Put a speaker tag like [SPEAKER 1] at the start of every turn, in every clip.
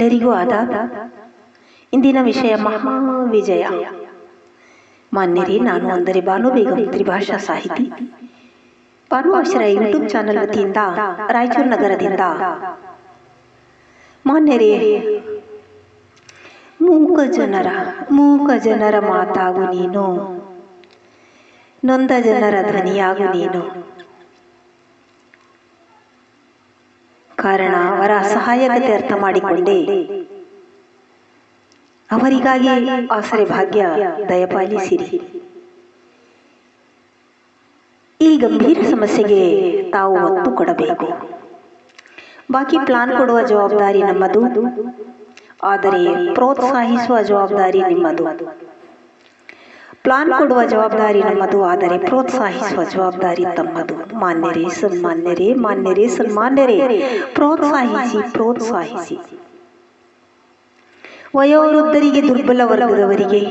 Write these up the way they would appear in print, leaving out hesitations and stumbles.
[SPEAKER 1] ಎಲ್ಲರಿಗೂ ಆದಾದ ಇಂದಿನ ವಿಷಯ ಮಹಾವಿಜಯ. ಮಾನ್ಯರೇ, ನಾನು ಅಂದರೆ ಭಾನು ಬೇಗಂ, ತ್ರಿಭಾಷಾ ಸಾಹಿತಿ, ಭಾನು ಅಕ್ಷರ ಯೂಟ್ಯೂಬ್ ಚಾನಲ್ ವತಿಯಿಂದ ರಾಯಚೂರು ನಗರದಿಂದ. ಮಾನ್ಯರೇ, ಮೂಕ ಜನರ ಮಾತಾಗು ನೀನು, ನೊಂದ ಜನರ ಧ್ವನಿಯಾಗು ನೀನು. ಕಾರಣ ಅವರ ಅಸಹಾಯಕತೆ ಅರ್ಥ ಮಾಡಿಕೊಂಡೆ ಅವರಿಗಾಗಿ ಆಸರೆ ಭಾಗ್ಯ ದಯಪಾಲಿಸಿರಿ. ಈ ಗಂಭೀರ ಸಮಸ್ಯೆಗೆ ತಾವು ಒತ್ತು ಕೊಡಬೇಕು. ಬಾಕಿ ಪ್ಲಾನ್ ಕೊಡುವ ಜವಾಬ್ದಾರಿ ನಮ್ಮದು, ಆದರೆ ಪ್ರೋತ್ಸಾಹಿಸುವ ಜವಾಬ್ದಾರಿ ನಿಮ್ಮದು. ಪ್ಲಾನ್ ಕೊಡುವ ಜವಾಬ್ದಾರಿ ನಮ್ಮದು, ಆದರೆ ಪ್ರೋತ್ಸಾಹಿಸುವ ಜವಾಬ್ದಾರಿ ತಮ್ಮದು. ಮಾನ್ಯರೇ, ಸನ್ಮಾನ್ಯರೇ, ಮಾನ್ಯರೇ, ಸನ್ಮಾನ್ಯರೇ, ಪ್ರೋತ್ಸಾಹಿಸಿ. ವಯೋವೃದ್ಧರಿಗೆ, ದುರ್ಬಲ ವರ್ಗದವರಿಗೆ,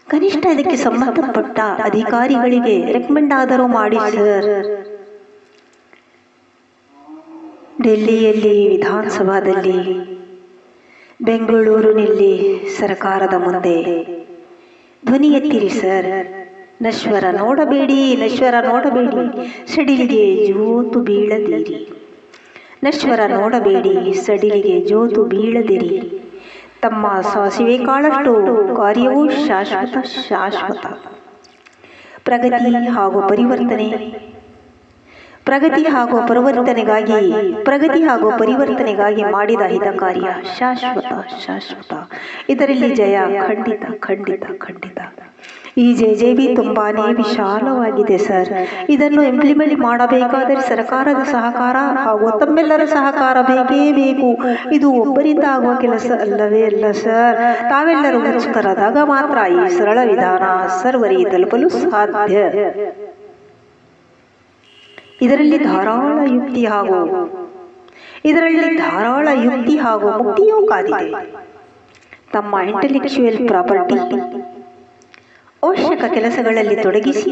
[SPEAKER 1] ಕನಿಷ್ಠ ಇದಕ್ಕೆ ಸಂಬಂಧಪಟ್ಟ ಅಧಿಕಾರಿಗಳಿಗೆ ರೆಕಮೆಂಡ್ ಆದರೂ ಮಾಡಿ ಸರ್. ಡೆಲ್ಲಿಯಲ್ಲಿ ವಿಧಾನಸಭಾದಲ್ಲಿ, ಬೆಂಗಳೂರಿನಲ್ಲಿ ಸರ್ಕಾರದ ಮುಂದೆ ಧ್ವನಿ ಎತ್ತಿರಿ ಸರ್. ನಶ್ವರ ನೋಡಬೇಡಿ, ಸಡಿಲಿಗೆ ಜೋತು ಬೀಳದಿರಿ. ನಶ್ವರ ನೋಡಬೇಡಿ, ಸಡಿಲಿಗೆ ಜೋತು ಬೀಳದಿರಿ. ತಮ್ಮ ಸಾಸಿವೆ ಕಾಳಷ್ಟು ಕಾರ್ಯವೂ ಶಾಶ್ವತ. ಪ್ರಗತಿ ಹಾಗೂ ಪರಿವರ್ತನೆಗಾಗಿ ಮಾಡಿದ ಹಿತ ಕಾರ್ಯ ಶಾಶ್ವತ. ಇದರಲ್ಲಿ ಜಯ ಖಂಡಿತ. ಈ ಜೆಜೆಬಿ ತುಂಬಾನೇ ವಿಶಾಲವಾಗಿದೆ ಸರ್. ಇದನ್ನು ಇಂಪ್ಲಿಮೆಂಟ್ ಮಾಡಬೇಕಾದರೆ ಸರ್ಕಾರದ ಸಹಕಾರ ಹಾಗೂ ತಮ್ಮೆಲ್ಲರ ಸಹಕಾರ ಬೇಕೇ ಬೇಕು. ಇದು ಒಬ್ಬರಿಂದ ಆಗುವ ಕೆಲಸ ಅಲ್ಲವೇ ಅಲ್ಲ ಸರ್. ತಾವೆಲ್ಲರೂ ಉತ್ಸುಕರಾದಾಗ ಮಾತ್ರ ಈ ಸರಳ ವಿಧಾನ ಸರ್ವರಿಗೆ ತಲುಪಲು ಸಾಧ್ಯ. ಇದರಲ್ಲಿ ಧಾರಾಳ ಯುಕ್ತಿ ಹಾಗೂ ಮುಕ್ತಿಯೂ ಕಾದಿದೆ. ತಮ್ಮ ಇಂಟೆಲೆಕ್ಚುಯಲ್ ಪ್ರಾಪರ್ಟಿ ಅವಶ್ಯಕ ಕೆಲಸಗಳಲ್ಲಿ ತೊಡಗಿಸಿ,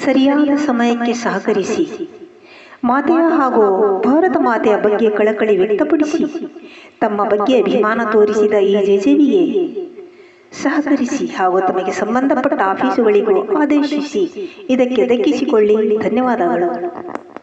[SPEAKER 1] ಸರಿಯಾದ ಸಮಯಕ್ಕೆ ಸಹಕರಿಸಿ, ಮಾತೆಯ ಹಾಗೂ ಭಾರತ ಮಾತೆಯ ಬಗ್ಗೆ ಕಳಕಳಿ ವ್ಯಕ್ತಪಡಿಸಿ, ತಮ್ಮ ಬಗ್ಗೆ ಅಭಿಮಾನ ತೋರಿಸಿದ ಈ ಜೆಜೆಬಿಗೆ ಸಹಕರಿಸಿ ಹಾಗೂ ತಮಗೆ ಸಂಬಂಧಪಟ್ಟ ಆಫೀಸುಗಳಿಗೂ ಆದೇಶಿಸಿ ಇದಕ್ಕೆ ದಕ್ಕಿಸಿಕೊಳ್ಳಿ. ಧನ್ಯವಾದಗಳು.